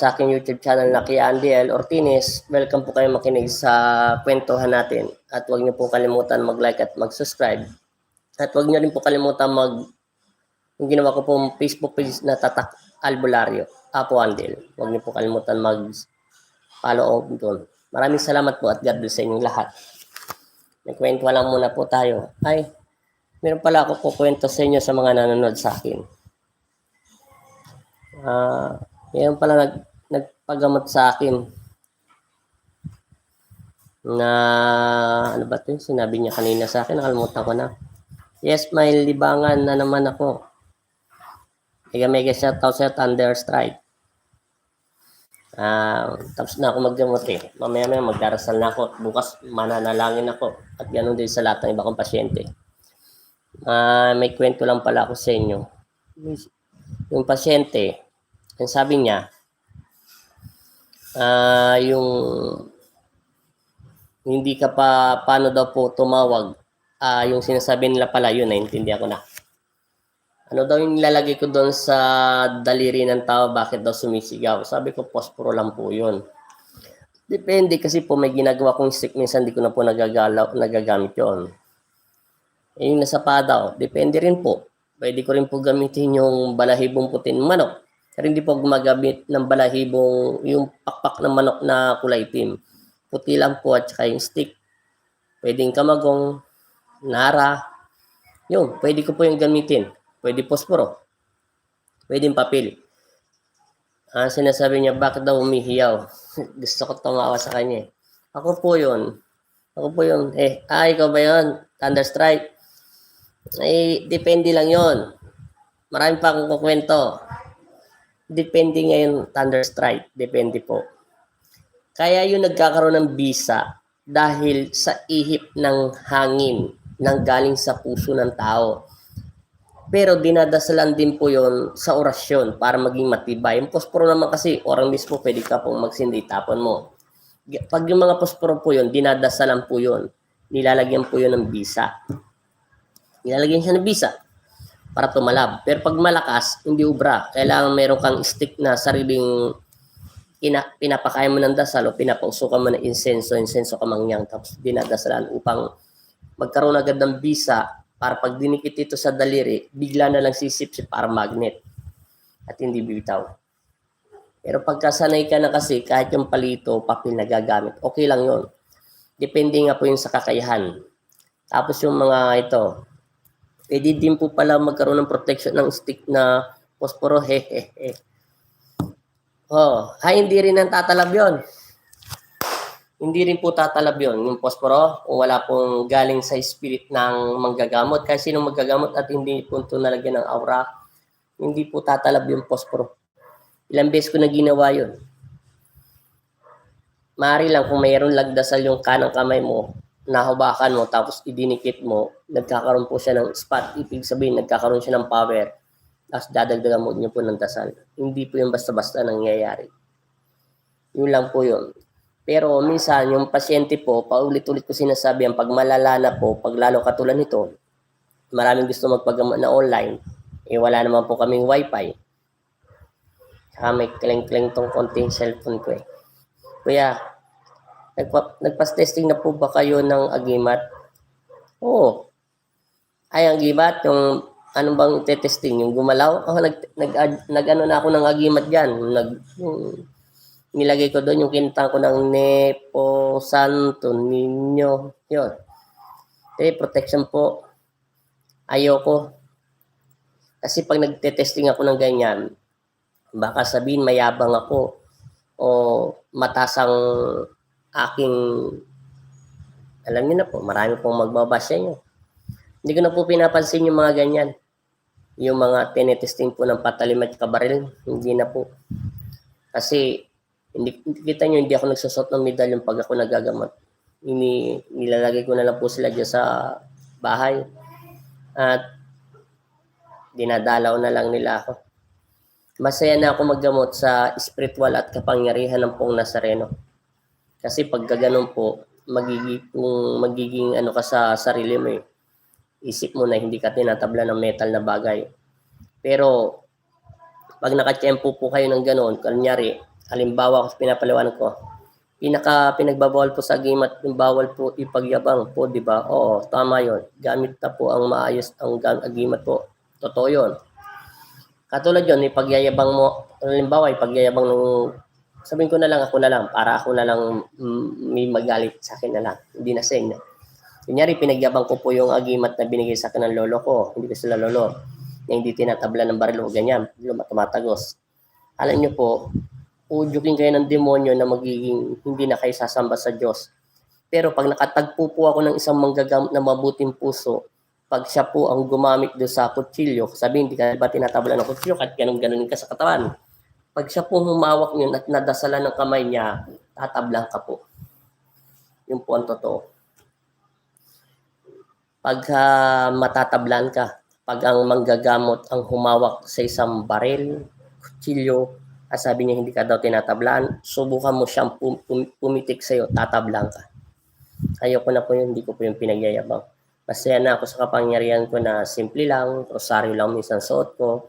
sa aking YouTube channel na Kuya Andy L. Ortiz. Welcome po kayo makinig sa kwentuhan natin. At huwag niyo po kalimutan mag-like at mag-subscribe. At huwag niyo rin po kalimutan yung ginawa ko pong Facebook page na Tatak Albularyo, Apo Andy L. Huwag niyo po kalimutan mag-follow doon. Maraming salamat po at God bless sa inyong lahat. May kwento lang muna po tayo. Meron pala ako kukwento sa inyo sa mga nanonood sa akin. Meron pala nagpagamot sa akin na ano ba ito? Sinabi niya kanina sa akin, nakalimutan ko na. Yes, may libangan na naman ako. Mega shoutout sa Thunder Strike. Tapos na ako maggamot eh. Mamaya magdarasal na ako. Bukas mananalangin ako. At ganoon din sa lahat ng iba kong pasyente. May kwento lang pala ako sa inyo. Yung pasyente, ang sabi niya, yung hindi ka pa, paano daw po tumawag, yung sinasabi nila pala, yun, naintindihan ko na. Ano daw yung nilalagay ko doon sa daliri ng tao, bakit daw sumisigaw? Sabi ko, posporo lang po yun. Depende kasi po, may ginagawa kong stick, minsan di ko na po nagagamit yun. Yung nasa pa daw, depende rin po. Pwede ko rin po gamitin yung balahibong putin manok. Pero hindi po gumagamit ng balahibong, yung pakpak ng manok na kulay itim. Puti lang po at saka yung stick. Pwedeng kamagong, nara. Yun, pwede ko po yung gamitin. Pwede posporo. Pwedeng papel. Sinasabi niya, bakit daw umihiyaw? Gusto ko tumawa sa kanya. Ako po yun. Ikaw ba yun? Thunderstrike? Depende lang yon. Marami pa akong kukwento. Depende ngayon, Thunderstrike. Depende po. Kaya yung nagkakaroon ng bisa dahil sa ihip ng hangin nang galing sa puso ng tao. Pero dinadasalan din po yon sa orasyon para maging matibay. Yung posporo naman kasi, orang mismo pwede ka pong magsindi, tapon mo. Pag yung mga posporo po yon, dinadasalan po yon. Nilalagyan po yon ng bisa. Nilalagyan siya ng bisa para tumalab. Pero pag malakas, hindi ubra. Kailangan meron kang stick na sariling pinapakain mo ng dasal o pinapausukan mo ng insenso ka mangyang, tapos dinadasalan upang magkaroon agad ng bisa para pag dinikit ito sa daliri, bigla na lang sisip para magnet at hindi bibitaw. Pero pagkasanay ka na kasi, kahit yung palito, papel na gagamit, okay lang yon. Depende nga po yung sa kakayahan. Tapos yung mga ito, pwede din po pala magkaroon ng protection ng stick na posporo, hindi rin ang tatalab yon. Hindi rin po tatalab yon, yung posporo, kung wala pong galing sa spirit ng manggagamot. Kasi sino maggagamot at hindi po ito nalagyan ng aura, hindi po tatalab yung posporo. Ilang beses ko na ginawa yun. Maaari lang kung mayroon lagdasal yung kanang kamay mo, nahawakan mo, tapos idinikit mo, nagkakaroon po siya ng spot. Ibig sabihin, nagkakaroon siya ng power. Tapos dadagdagan mo niyo po ng dasal. Hindi po yung basta-basta nangyayari. Yun lang po yun. Pero minsan, yung pasyente po, paulit-ulit ko sinasabi, pag malala na po, pag lalo katulad nito, maraming gusto magpagamot na online, wala naman po kaming wifi. Saka may kleng-kleng tong konting cellphone ko eh. Kuya, nagpas-testing na po ba kayo ng agimat? Oo. Ang agimat, yung ano bang testing, yung gumalaw? Nag-ano na ako ng agimat dyan. Nilagay ko doon yung kintang ko ng Nepo Santo Niño. Yun. Protection po. Ayoko. Kasi pag nagte-testing ako ng ganyan, baka sabihin mayabang ako o mataas ang aking, alam niyo na po, marami pong magbabasa nyo. Hindi ko na po pinapansin yung mga ganyan. Yung mga tinetesting po ng patalim at kabaril, hindi na po. Kasi, kita nyo, hindi ako nagsusot ng medalyon pag ako nagagamot. Nilalagay ko na lang po sila dyan sa bahay. At dinadalaw na lang nila ako. Masaya na ako maggamot sa spiritual at kapangyarihan ng Pong Nazareno. Kasi pag gaganon po, magiging ano ka sa sarili mo eh. Isip mo na hindi ka tinatabla ng metal na bagay. Pero pag nakatiyempo po kayo ng ganon, kunyari, Halimbawa, pinapaliwanag ko, pinagbabawal po sa agimat, yung bawal po ipagyabang po, di ba? Oo, tama yon. Gamit na po ang maayos ang agimat po. Totoo yon. Katulad yon, ipagyayabang mo, halimbawa, ipagyayabang ng, sabihin ko na lang, ako na lang, para ako na lang may magalit sa akin na lang. Hindi na sa inyo. Kunyari, pinagyabang ko po yung agimat na binigay sa akin ng lolo ko. Hindi ko sila lolo. Na hindi tinatabla ng barilo, ganyan. Tumatagos. Alam niyo po, udyukin kayo ng demonyo na magiging hindi na kayo sasamba sa Diyos. Pero pag nakatagpo po ako ng isang manggagamot na mabuting puso, pag siya po ang gumamit doon sa kutsilyo, sabihin, hindi ka ba tinatabla ng kutsilyo kahit ganun-ganunin ka sa katawan. Pag siya po humawak yun at nadasalan ng kamay niya, tatablang ka po. Yun po ang totoo. Pag matatablan ka, pag ang manggagamot ang humawak sa isang baril, kutsilyo, sabi niya hindi ka daw tinatablan, subukan mo siyang pumitik sa'yo, tatablan ka. Ayoko na po yun, hindi ko po yung pinagyayabang. Masaya na ako sa kapangyarihan ko na simple lang, rosaryo lang minsan suot ko,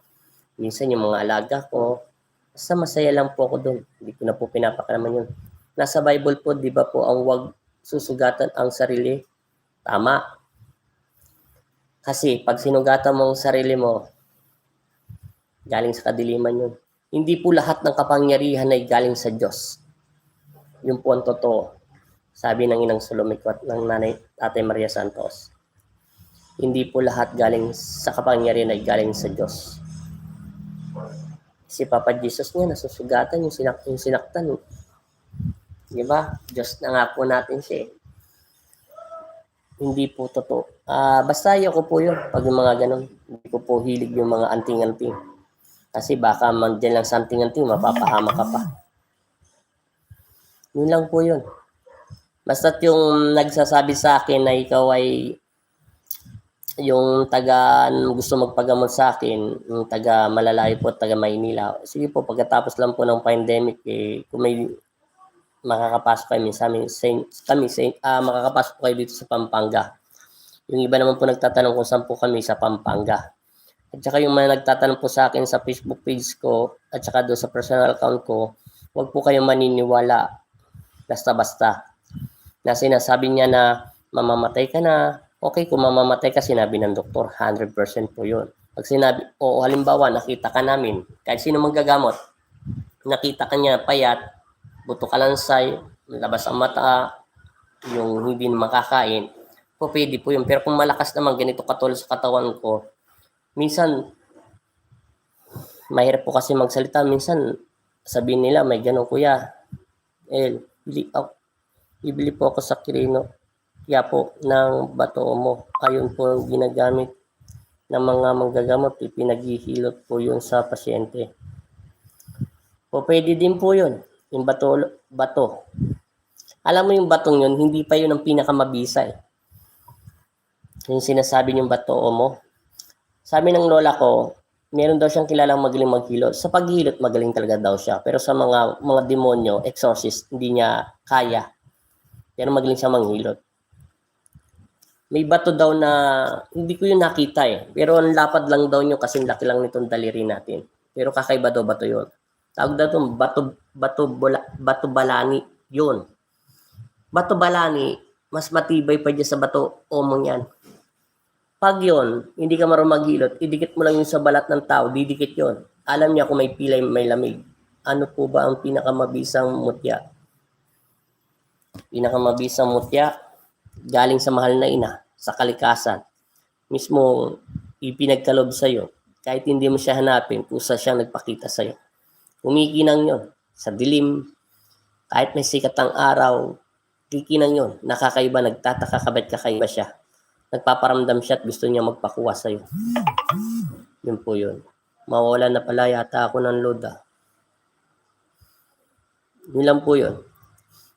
minsan yung mga alaga ko, basta masaya lang po ako doon, hindi ko na po pinapakalaman yun. Nasa Bible po, di ba po, ang wag susugatan ang sarili, tama. Kasi pag sinugatan mo ang sarili mo, galing sa kadiliman yun. Hindi po lahat ng kapangyarihan ay galing sa Diyos. Yun po ang totoo. Sabi ng Inang Solomiko at ng Nanay Tatay Maria Santos. Hindi po lahat galing sa kapangyarihan ay galing sa Diyos. Si Papa Jesus nga nasusugatan yung sinaktan. Di ba? Diyos na nga po natin siya. Hindi po totoo. Basta ayoko po yun. Pag yung mga ganun, hindi ko po hilig yung mga anting-anting. Kasi baka man dyan lang sa anting-anting, mapapahama ka pa. Yun lang po yun. Basta't yung nagsasabi sa akin na ikaw ay yung taga gusto magpagamot sa akin, yung taga malalayo po, taga Maynila. Sige po, pagkatapos lang po ng pandemic, kung may makakapasok kayo minsan, makakapasok kayo dito sa Pampanga. Yung iba naman po nagtatanong kung saan po kami sa Pampanga. At saka yung mga nagtatanong po sa akin sa Facebook page ko at saka doon sa personal account ko, huwag po kayong maniniwala basta-basta. Na sinasabi niya na mamamatay ka na, okay, kung mamamatay ka, sinabi ng doktor, 100% po yun. Pag sinabi, o halimbawa, nakita ka namin, kahit sino manggagamot, nakita ka niya payat, buto kalansay, labas ang mata, yung hindi na makakain, po pwede po yun. Pero kung malakas naman, ganito katulad sa katawan ko, minsan, mahirap po kasi magsalita. Minsan, sabihin nila, may gano'n kuya. Bibili po ako sa Quirino. Kaya po, ng bato mo. Ayun po ang ginagamit ng mga manggagamot. Pinaghihilot po yun sa pasyente. Po pwede din po yun. Yung bato. Alam mo yung batong yun, hindi pa yun ang pinakamabisa eh. Yung sinasabi yung bato mo. Sabi ng lola ko, meron daw siyang kilalang magaling maghilot. Sa paghilot, magaling talaga daw siya. Pero sa mga demonyo, exorcist, hindi niya kaya. Pero magaling siya manghilot. May bato daw na, hindi ko yun nakita eh. Pero ang lapad lang daw nyo kasi laki lang nitong daliri natin. Pero kakaiba daw bato yun. Tawag daw itong bato balani. Yun. Bato balani, mas matibay pa dyan sa bato omong yan. Pag yon, hindi ka marunong maghilot, idikit mo lang yung sa balat ng tao, didikit yon. Alam niya kung may pilay, may lamig. Ano po ba ang pinakamabisang mutya? Pinakamabisang mutya, galing sa mahal na ina, sa kalikasan. Mismo, ipinagkalob sa'yo. Kahit hindi mo siya hanapin, kusa siyang nagpakita sa'yo. Kumikinang yon, sa dilim, kahit may sikat ang araw, kikinang yon, nakakaiba, nagtataka ka ba't kakaiba siya. Nagpaparamdam siya at gusto niya magpakuha sa'yo. Yun po yun. Mawawala na pala yata ako ng load Yun lang po yun.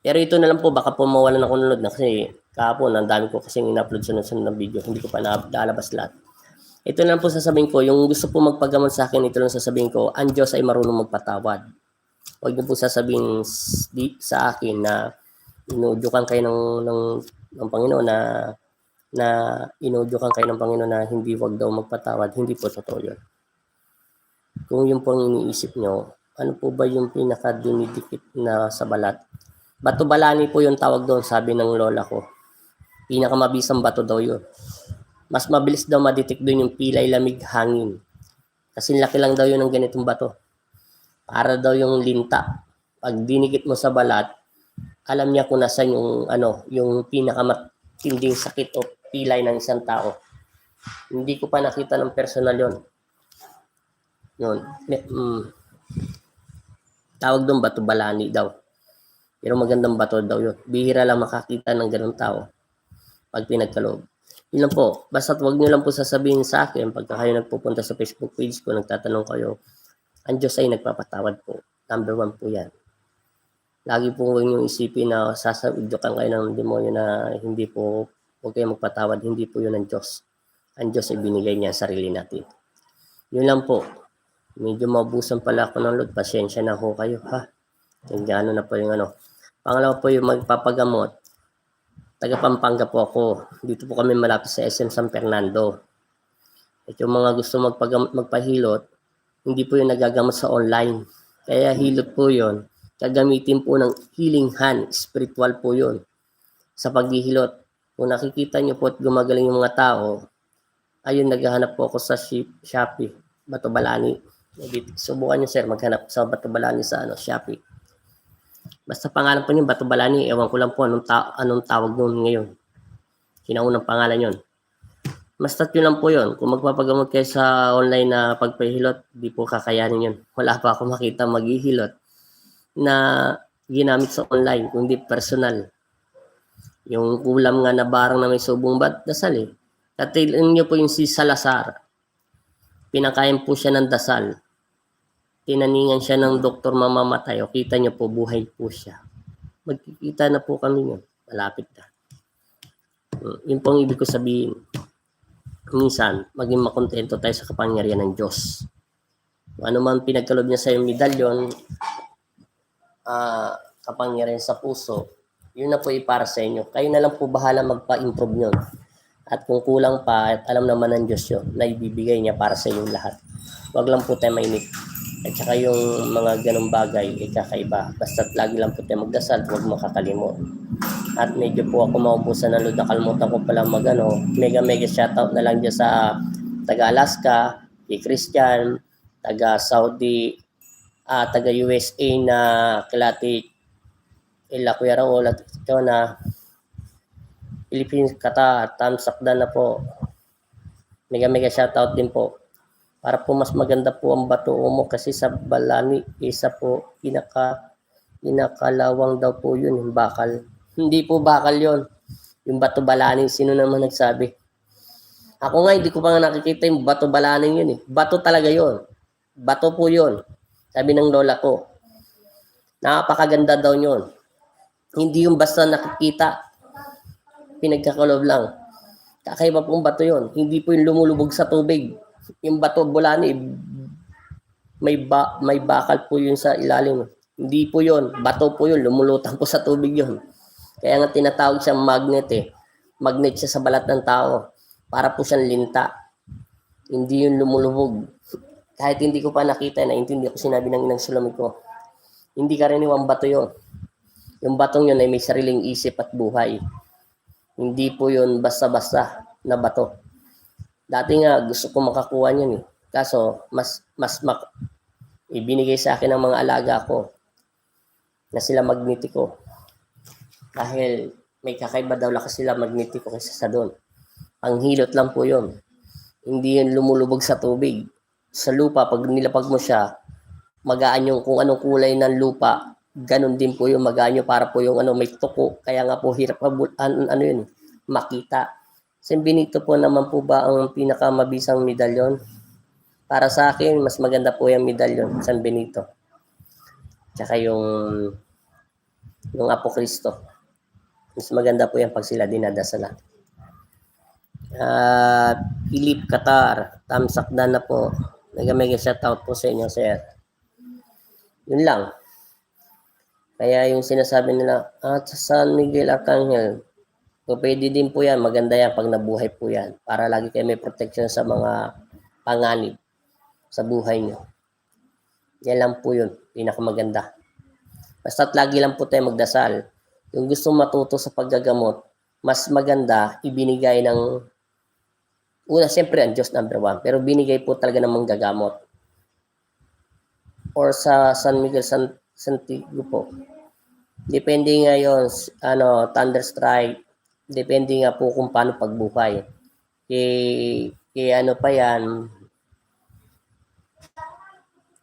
Pero ito na lang po, baka po mawalan ako ng load na kasi kahapon, ang dami ko kasing in-upload sunod-sunod ng video. Hindi ko pa nalalabas lahat. Ito na lang po sasabihin ko, yung gusto po magpagamot sa akin, ito lang sasabihin ko, ang Diyos ay marunong magpatawad. Huwag niyo po sasabihin sa akin na inuudyukan kayo ng Panginoon na inuudyukan kayo ng Panginoon na hindi wag daw magpatawad. Hindi po totoo yun. Kung yun po ang iniisip nyo, Ano po ba yung pinaka-dinidikit na sa balat? Bato balani po yung tawag doon, sabi ng lola ko. Pinakamabisang bato daw yun. Mas mabilis daw madetect doon yung pilay, lamig, hangin. Kasi laki lang daw yun ng ganitong bato. Para daw yung linta. Pag dinikit mo sa balat, alam niya kung nasan yung yung pinakamatinding sakit o pilay ng isang tao. Hindi ko pa nakita ng personal yon. Yun. Tawag doon bato balani daw. Pero magandang bato daw yun. Bihira lang makakita ng ganung tao pag pinagkaloob. Yun lang po. Basta wag nyo lang po sasabihin sa akin pagka kayo nagpupunta sa Facebook page ko, nagtatanong kayo, ang Diyos ay nagpapatawad po. Number 1 po yan. Lagi po huwag nyo isipin na sasabidyokan kayo ng demonyo na hindi po, huwag kayo magpatawad. Hindi po yun ang Diyos. Ang Diyos ay binigay niya sa sarili natin. Yun lang po. Medyo mabusan pala ako ng load. Pasensya na ho kayo, ha? Gano na po yung Pangalawa po yung magpapagamot. Taga Pampanga po ako. Dito po kami malapit sa SM San Fernando. At yung mga gusto magpahilot, hindi po yung nagagamot sa online. Kaya hilot po yun. Gagamitin po ng healing hand. Spiritual po yun. Sa paghihilot. Kung nakikita nyo po at gumagaling yung mga tao, ayun, naghahanap po ako sa Shopee. Bato Balani. Subukan nyo sir, maghanap sa Bato Balani sa Shopee. Basta pangalan po niyo, Bato Balani, ewan ko lang po anong tawag noon ngayon. Kinaunang pangalan yon. Basta't yun lang po yun. Kung magpapagamot kayo sa online na pagpahilot, di po kakayanin yun. Wala pa ako makita maghihilot na ginamit sa online, kundi personal. Yung kulam nga na barang na may subong dasal eh. Katilin niyo po yung si Salazar. Pinakain po siya ng dasal. Tinaningan siya ng doktor mamamatay. O kita niyo po, buhay po siya. Magkikita na po kami yun. Malapit na. Yun po ang ibig ko sabihin. Minsan, maging makontento tayo sa kapangyarihan ng Diyos. Ano man pinagkalob niya sa yung medalyon, kapangyarihan sa puso, yun na po para sa inyo. Kayo na lang po bahala magpa-improve nyo. At kung kulang pa, at alam naman ng Diyos yun, na ibibigay niya para sa inyong lahat. Huwag lang po tayo mainip. At saka yung mga ganong bagay ay kakaiba. Basta't lagi lang po tayo magdasal, huwag makakalimot. At medyo po ako maubusan ng load. Nakalimutan ko pala mega shoutout na lang dyan sa taga-Alaska, kay Christian, taga-Saudi, taga-USA na kilati Ila Kuya Raul at ikaw na Philippines Kata, tamsakdan na po. Mega shoutout din po. Para po mas maganda po ang bato mo kasi sa Balani, isa po pinakalawang daw po yun, yung bakal. Hindi po bakal yon. Yung Bato Balani, sino naman nagsabi? Ako nga, hindi ko pa nga nakikita yung Bato Balani yun eh. Bato talaga yon. Bato po yun. Sabi ng lola ko. Napakaganda daw yun. Hindi yung basta nakikita. Pinagkakalob lang. Kakaiba pong bato yon. Hindi po yung lumulubog sa tubig. Yung Bato Balani, may bakal po yun sa ilalim. Hindi po yun. Bato po yun. Lumulutang po sa tubig yun. Kaya nga tinatawag siyang magnet eh. Magnet siya sa balat ng tao. Para po siyang linta. Hindi yun lumulubog. Kahit hindi ko pa nakita, naintindi ko sinabi ng inang sulamig ko. Hindi karaniwang bato yun. Yung batong yun ay may sariling isip at buhay. Hindi po yun basta-basta na bato. Dati nga gusto ko makakuha niyan eh. Kaso ibinigay sa akin ng mga alaga ko na sila magnetiko. Dahil may kakaiba daw lakas sila magnetiko kaysa sa doon. Ang hilot lang po yun. Hindi yun lumulubog sa tubig. Sa lupa, pag nilapag mo siya, magaan yung kung anong kulay ng lupa, ganun din po yung magaan yung para po yung may tuko. Kaya nga po hirap yun, makita. San Benito po naman po ba ang pinakamabisang medalyon? Para sa akin, mas maganda po yung medalyon, San Benito. Tsaka yung Apo Kristo. Mas maganda po yan pag sila dinadasalan. Philip Qatar, tamsakdan na po. Mega shoutout po sa inyo, sir. Yun lang. Kaya yung sinasabi nila, sa San Miguel Arcangel, so, pwede din po yan. Maganda yan pag nabuhay po yan. Para lagi kayo may protection sa mga panganib sa buhay nyo. Yan lang po yun, pinakamaganda. Basta't lagi lang po tayo magdasal. Yung gusto matuto sa paggagamot, mas maganda ibinigay ng una, siyempre ang Diyos number one, pero binigay po talaga ng manggagamot. Or sa San Miguel Santiago po. Depende nga yun, thunderstrike, depende nga po kung paano pagbuhay. Ano pa yan,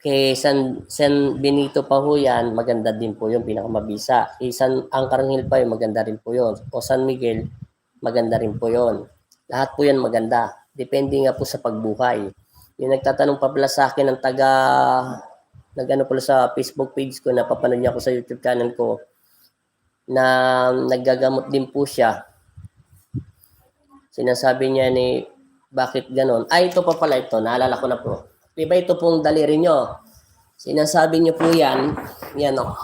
kay San Benito pa ho yan, maganda din po yun, pinakamabisa. Kay San Angkarangil pa yun, maganda rin po yun. O San Miguel, maganda rin po yun. Lahat po yan maganda. Depende nga po sa pagbuhay. Yung nagtatanong pa pala sa akin ng nag-ano pala sa Facebook page ko, napapanood niya ako sa YouTube channel ko, na naggagamot din po siya. Sinasabi niya ni, bakit ganon? Ito pa pala ito, naalala ko na po. Diba ito pong daliri nyo? Sinasabi niyo po yan o.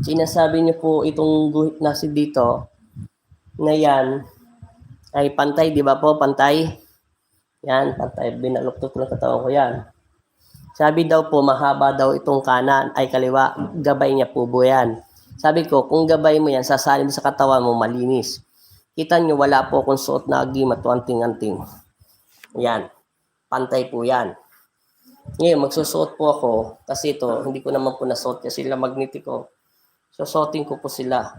Sinasabi niyo po itong guhit na dito, na yan, ay pantay, di ba po? Pantay. Yan, pantay. Binaluktot ng katawan ko yan. Sabi daw po, mahaba daw itong kanan, ay kaliwa. Gabay niya po po yan. Sabi ko, kung gabay mo yan, sasalin sa katawan mo, malinis. Kita nyo, wala po akong suot na agimat o anting-anting. Yan. Pantay po yan. Ngayon, magsusuot po ako, kasi ito, hindi ko naman po nasuot kasi sila magnetiko. Susuotin ko po sila.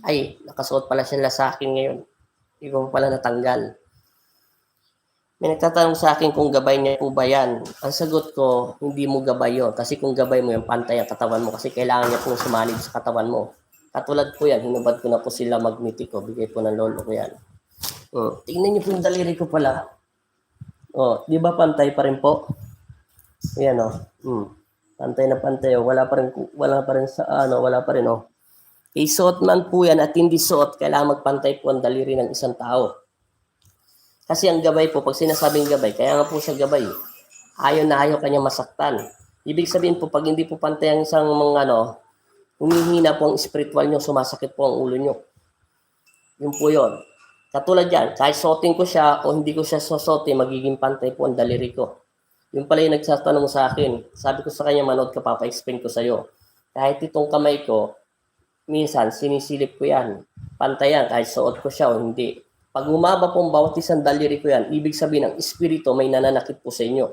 Ay, nakasuot pala sila sa akin ngayon. Hindi ko pala natanggal. May nagtatanong sa akin kung gabay niya po ba yan. Ang sagot ko, hindi mo gabay yun. Kasi kung gabay mo yung pantay ang katawan mo kasi kailangan niya pong sumanib sa katawan mo. Katulad po yan, hinubad ko na po sila magnetiko. Bigay po ng lolo ko yan. Tingnan niyo po yung daliri ko pala. Di ba pantay pa rin po? Ayan pantay na pantay. Wala pa rin suot man po yan at hindi suot, kailangan magpantay po ang daliri ng isang tao. Kasi ang gabay po, pag sinasabing gabay, kaya nga po siya gabay. Ayaw na ayaw kanya masaktan. Ibig sabihin po, pag hindi po pantay ang isang humihina po ang spiritual nyo, sumasakit po ang ulo nyo. Yun po yun. Katulad yan, kahit suotin ko siya o hindi ko siya susuotin, magiging pantay po ang daliri ko. Yung pala yung nagsatanong sa akin. Sabi ko sa kanya, manood ka, papa-explain ko sa'yo. Kahit itong kamay ko, minsan, sinisilip ko yan. Pantay yan, kahit suot ko siya o hindi. Pag humaba pong bawat isang daliri ko yan, ibig sabihin, ang espiritu may nananakit po sa inyo.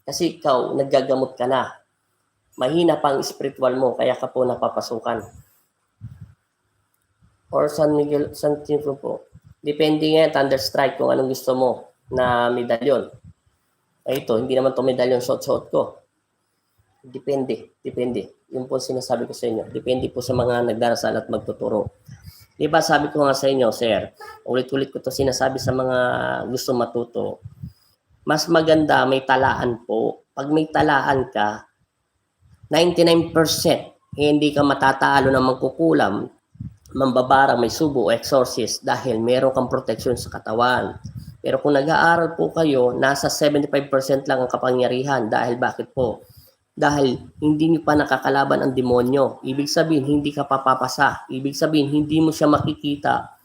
Kasi ikaw, naggagamot ka na. Mahina pa ang spiritual mo, kaya ka po napapasukan. Or San Miguel, Santiago po. Depende nga, thunderstrike, kung anong gusto mo na medalyon. Ito, hindi naman ito medalyon suot-suot ko. Depende. Yun po sinasabi ko sa inyo. Depende po sa mga nagdarasal at magtuturo. Diba sabi ko nga sa inyo, sir, ulit-ulit ko to sinasabi sa mga gusto matuto. Mas maganda may talaan po. Pag may talaan ka, 99% hindi ka matatalo ng magkukulam, mambabarang, may subo o exorcist dahil meron kang protection sa katawan. Pero kung nag-aaral po kayo, nasa 75% lang ang kapangyarihan. Dahil bakit po? Dahil hindi niyo pa nakakalaban ang demonyo. Ibig sabihin, hindi ka papapasa. Ibig sabihin, hindi mo siya makikita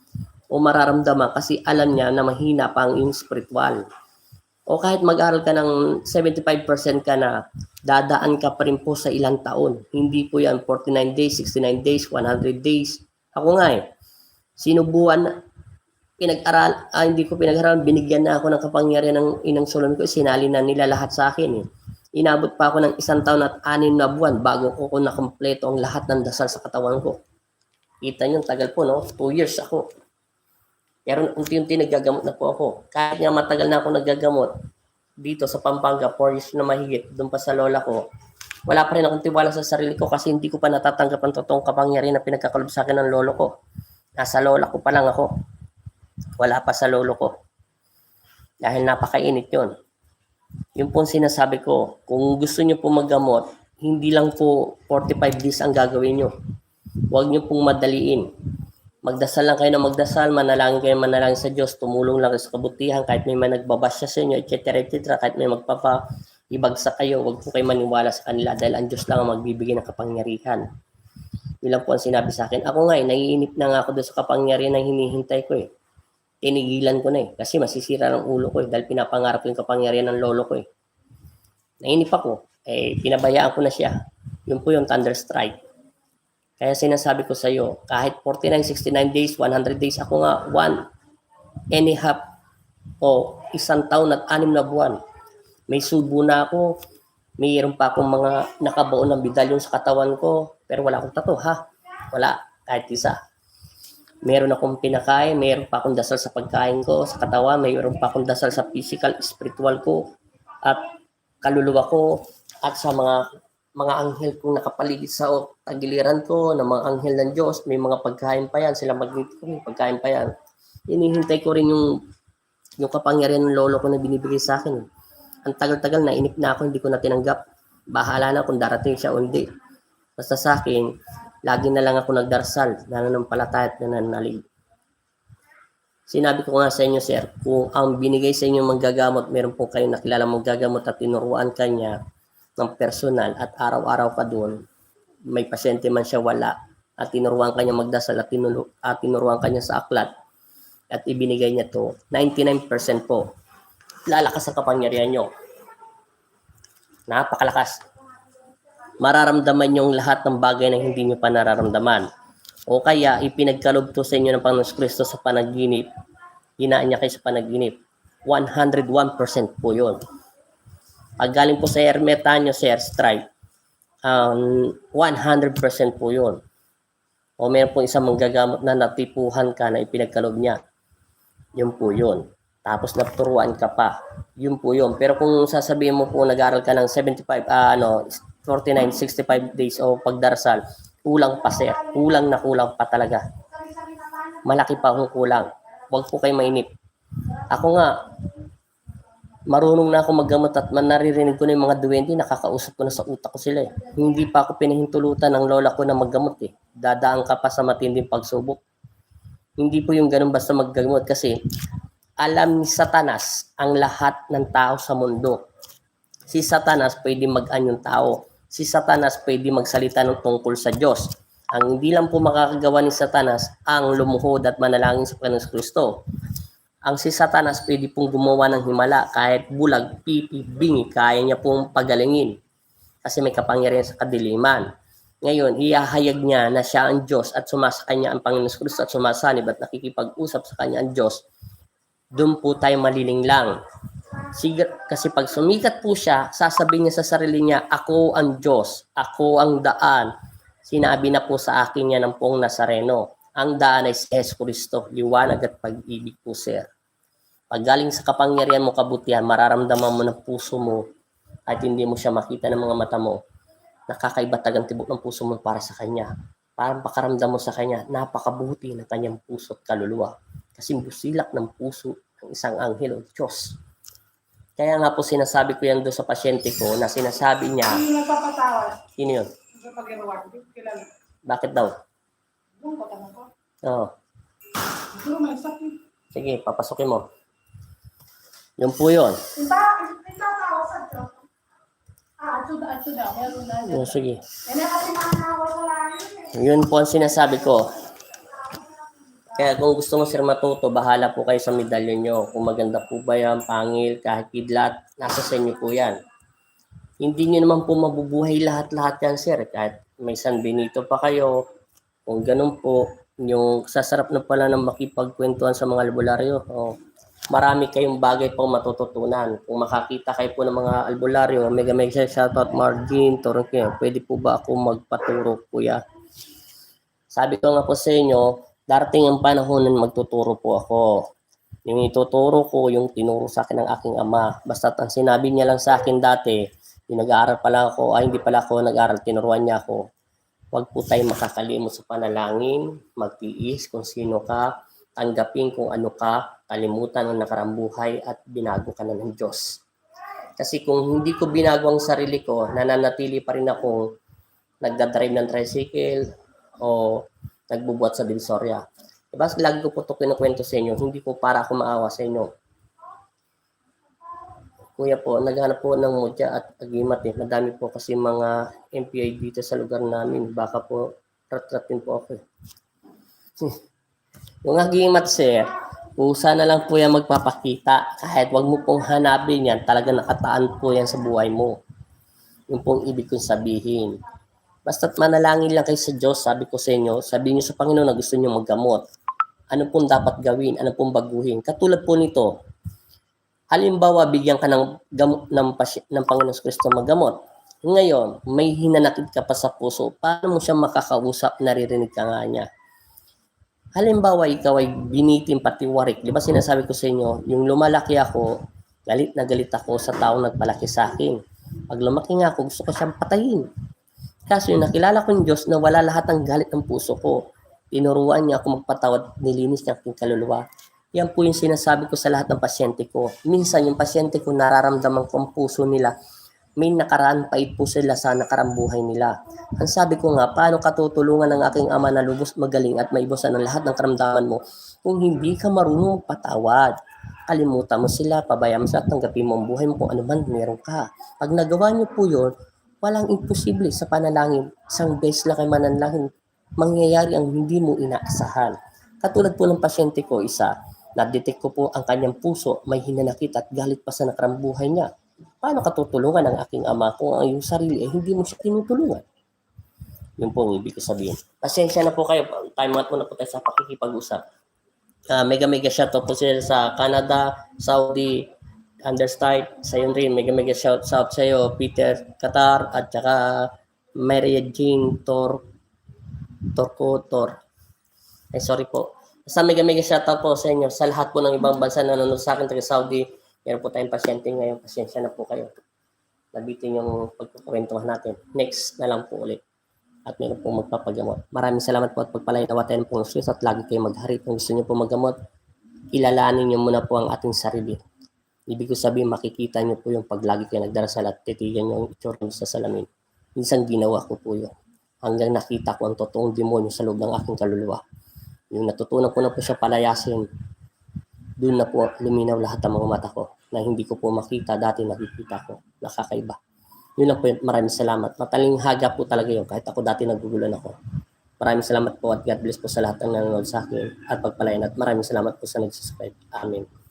o mararamdaman kasi alam niya na mahina pa ang iyong spiritual. O kahit mag-aaral ka ng 75% ka na, dadaan ka pa rin po sa ilang taon. Hindi po yan 49 days, 69 days, 100 days. Ako nga sinubuan hindi ko pinag-aralan, binigyan na ako ng kapangyarihan ng inang sulong ko, sinali na nila lahat sa akin Inabot pa ako ng 1 taon at 6 na buwan bago ko nakompleto ang lahat ng dasal sa katawan ko. Kita nyo, tagal po, 2 years ako. Pero unti-unti naggagamot na po ako. Kahit nga matagal na ako naggagamot, dito sa Pampanga, 4 years na mahigit, doon pa sa lola ko, wala pa rin akong tiwala sa sarili ko kasi hindi ko pa natatanggap ang totoong kapangyarihan na pinagkakalob sa akin ng lolo ko. Nasa lola ko pa lang ako. Wala pa sa lolo ko. Dahil napakainit yun. Yung pong sinasabi ko, kung gusto nyo po maggamot, hindi lang po 45 days ang gagawin nyo. Huwag nyo pong madaliin. Magdasal lang kayo na magdasal, manalangin kayo manalangin sa Diyos, tumulong lang sa kabutihan, kahit may nagbabasya sa inyo, etc. Kahit may ibagsak kayo, huwag po kayo maniwala sa kanila dahil ang Diyos lang ang magbibigay ng kapangyarihan. Yun lang po ang sinabi sa akin. Ako nga naiinip na nga ako doon sa kapangyarihan na hinihintay ko Tinigilan ko na kasi masisira ng ulo ko dahil pinapangarap ko yung kapangyarihan ng lolo ko Nainip ako. pinabayaan ko na siya. Yun po yung thunderstrike. Kaya sinasabi ko sa iyo, kahit 49, 69 days, 100 days, ako nga 1.5 o 1 taon at 6 na buwan. May subo na ako, mayroon pa akong mga nakabaon ng medalyon sa katawan ko, pero wala akong tattoo ha. Wala, kahit isa. Meron akong pinakain, meron pa akong dasal sa pagkain ko, sa katawan, meron pa akong dasal sa physical, spiritual ko, at kaluluwa ko, at sa mga anghel kong nakapaligid sa tagiliran ko, ng mga anghel ng Diyos, may mga pagkain pa yan, sila magnet ko, may pagkain pa yan. Hinihintay ko rin yung kapangyarihan ng lolo ko na binibigay sa akin. Ang tagal-tagal na inip na ako, hindi ko na tinanggap. Bahala na kung darating siya o hindi. Basta sa akin, lagi na lang ako nagdarsal, nananampalataya at nananalig. Sinabi ko nga sa inyo, sir, kung ang binigay sa inyo manggagamot, meron po kayong nakilala manggagamot at tinuruan kanya ng personal at araw-araw pa doon, may pasyente man siya wala, at tinuruan kanya magdasal at tinuruan kanya sa aklat at ibinigay niya to, 99% po, lalakas ang kapangyarihan nyo. Napakalakas. Mararamdaman yung lahat ng bagay na hindi nyo pa nararamdaman. O kaya, ipinagkalob to sa inyo ng Panginoon Kristo sa panaginip. Hinaan niya kayo sa panaginip. 101% po yun. Pag galing po sa ermitanyo, sir, strike, 100% po yun. O meron po isang manggagamot na natipuhan ka na ipinagkalob niya. Yun po yun. Tapos naturuan ka pa. Yun po yun. Pero kung sasabihin mo po nag-aral ka ng 49, 65 days o pagdarasal, kulang pa, sir. Kulang na kulang pa talaga. Malaki pa akong kulang. Huwag po kayo mainip. Ako nga, marunong na ako maggamot at naririnig ko na yung mga duwende, nakakausap ko na sa utak ko sila. Hindi pa ako pinahintulutan ng lola ko na maggamot . Dadaan ka pa sa matinding pagsubok. Hindi po yung ganun basta maggamot kasi alam ni Satanas ang lahat ng tao sa mundo. Si Satanas pwede mag-anyong tao. Si Satanas pwede magsalita ng tungkol sa Diyos. Ang hindi lang po makakagawa ni Satanas ang lumuhod at manalangin sa Panginoon Kristo. Ang si Satanas pwede pong gumawa ng himala kahit bulag, pipi, bingi, kaya niya pong pagalingin kasi may kapangyarihan sa kadiliman. Ngayon, ihahayag niya na siya ang Diyos at sumasa kanya ang Panginoon Kristo at sumasanib at nakikipag-usap sa kanya ang Diyos. Doon po tayo malilinglang. Kasi pag sumikat po siya, sasabihin niya sa sarili niya, ako ang Diyos, ako ang daan. Sinabi na po sa akin niya ng pong Nazareno. Ang daan ay si Jesus Kristo, liwanag at pag-ibig po, sir. Pag galing sa kapangyarihan mo, kabutihan, mararamdaman mo ng puso mo at hindi mo siya makita ng mga mata mo. Nakakaiba tagang tibok ng puso mo para sa kanya. Parang pakaramdam mo sa kanya, napakabuti ng kanyang puso at kaluluwa. Kasi busilak ng puso ng isang anghel o Diyos. Kaya nga po sinasabi ko yan doon sa pasyente ko na sinasabi niya. Hindi nagpapatawad. Sino yun? Sa pag-irawag, kilala. Bakit daw? Doon ko tanong ko. Oo. Doon may sakit. Sige, papasukin mo. Yun po yun. Nagtatawa sa Diyos. Atso daw. Meron na. Sige. Yan na kasi mananawa sa langit. Yun po ang sinasabi ko. Kaya kung gusto mo sir matuto, bahala po kayo sa medalyon nyo. Kung maganda po ba yan, pangil, kahit kidlat, nasa sa inyo po yan. Hindi nyo naman po mabubuhay lahat-lahat yan sir. Kahit may San Benito pa kayo, kung ganun po, yung sasarap na pala ng makipagkwentuhan sa mga albularyo. Marami kayong bagay pang matututunan. Kung makakita kayo po ng mga albularyo, mega shoutout Margin, Torque, pwede po ba ako magpaturo kuya? Sabi ko nga po sa inyo, darating ang panahon na magtuturo po ako. Yung ituturo ko, yung tinuro sa akin ng aking ama. Basta ang sinabi niya lang sa akin dati, yung nag-aaral pala ako, hindi pala ako nag-aaral, tinuruan niya ako. Huwag po tayo makakalimot sa panalangin, magtiis kung sino ka, tanggapin kung ano ka, kalimutan ang nakaraang buhay at binago ka na ng Diyos. Kasi kung hindi ko binago ang sarili ko, nananatili pa rin akong nagdadrive ng tricycle o nagbubuhat sa Divisoria. Diba, lagi ko po ito kinukwento sa inyo, hindi po para ako maawa sa inyo. Kuya po, naghanap po ng mutya at agimat . Madami po kasi mga MPI dito sa lugar namin. Baka po, rat-ratin po ako . Yung agimat sir, usa na lang po yan magpapakita. Kahit wag mo pong hanapin yan, talaga nakataan po yan sa buhay mo. Yung pong ibig kong sabihin. Basta't manalangin lang kayo sa Diyos, sabi ko sa inyo, sabihin niyo sa Panginoon na gusto niyo maggamot. Ano pong dapat gawin? Ano pong baguhin? Katulad po nito, halimbawa, bigyan ka ng Panginoon Kristo maggamot. Ngayon, may hinanakit ka pa sa puso. Paano mo siya makakausap? Naririnig ka nga niya. Halimbawa, ikaw ay binitin pati warik. Di ba sinasabi ko sa inyo, yung lumalaki ako, galit na galit ako sa taong nagpalaki sa akin. Pag lumaki nga ako, gusto ko siyang patayin. Kaso yung nakilala ko yung Diyos na wala lahat ng galit ng puso ko. Tinuruan niya ako magpatawad, nilinis niya aking kaluluwa. Yan po yung sinasabi ko sa lahat ng pasyente ko. Minsan yung pasyente ko nararamdaman ko ang puso nila. May nakaraan pait po sila sa nakarang buhay nila. Ang sabi ko nga, paano katutulungan ng aking ama na lubos magaling at maibusan ang lahat ng karamdaman mo kung hindi ka marunong magpatawad? Kalimutan mo sila, pabayaan mo sila, tanggapin mo ang buhay mo kung ano man meron ka. Pag nagawa niyo po yun, walang imposible sa panalangin. Isang beses lang kayo manalangin, mangyayari ang hindi mo inaasahan. Katulad po ng pasyente ko, isa, na-detect ko po ang kanyang puso, may hinanakit at galit pa sa nakarang buhay niya. Paano katutulungan ng aking ama kung ang iyong sarili ay hindi mo siya tinutulungan? Yun po ang ibig ko sabihin. Pasensya na po kayo. Time out muna po tayo sa pakikipag-usap. Mega shout out po sila sa Canada, Saudi, Understart. Sa yun rin, mega shout out sa iyo, Peter Qatar, at saka Maria Jean Torcotor. Ay, sorry po. Sa mega shout out po sa inyo, sa lahat po ng ibang bansa na nanonood sa akin, taga Saudi, meron po tayong pasyente ngayon. Pasensya na po kayo. Nabitin yung pagkukwentuhan natin. Next na lang po ulit. At meron pong magpapagamot. Maraming salamat po at pagpalain nawa tayo ng pong Diyos at lagi kayo magharit. Kung gusto niyo po maggamot, kilalanin niyo muna po ang ating sarili. Ibig ko sabihin, makikita niyo po yung pag lagi kayo nagdarasal at titigan niyo ang itsura sa salamin. Minsan ginawa ko po yun. Hanggang nakita ko ang totoong demonyo sa loob ng aking kaluluwa. Yung natutunan ko na po siya palayasin, doon na po luminaw lahat ng mga mata ko na hindi ko po makita, dati nakikita ko, nakakaiba. Yun lang po yun. Maraming salamat. Mataling haga po talaga yun. Kahit ako dati nagugulan ako. Maraming salamat po at God bless po sa lahat ng nanonood sa akin at pagpalain. At maraming salamat po sa nag-subscribe. Amen.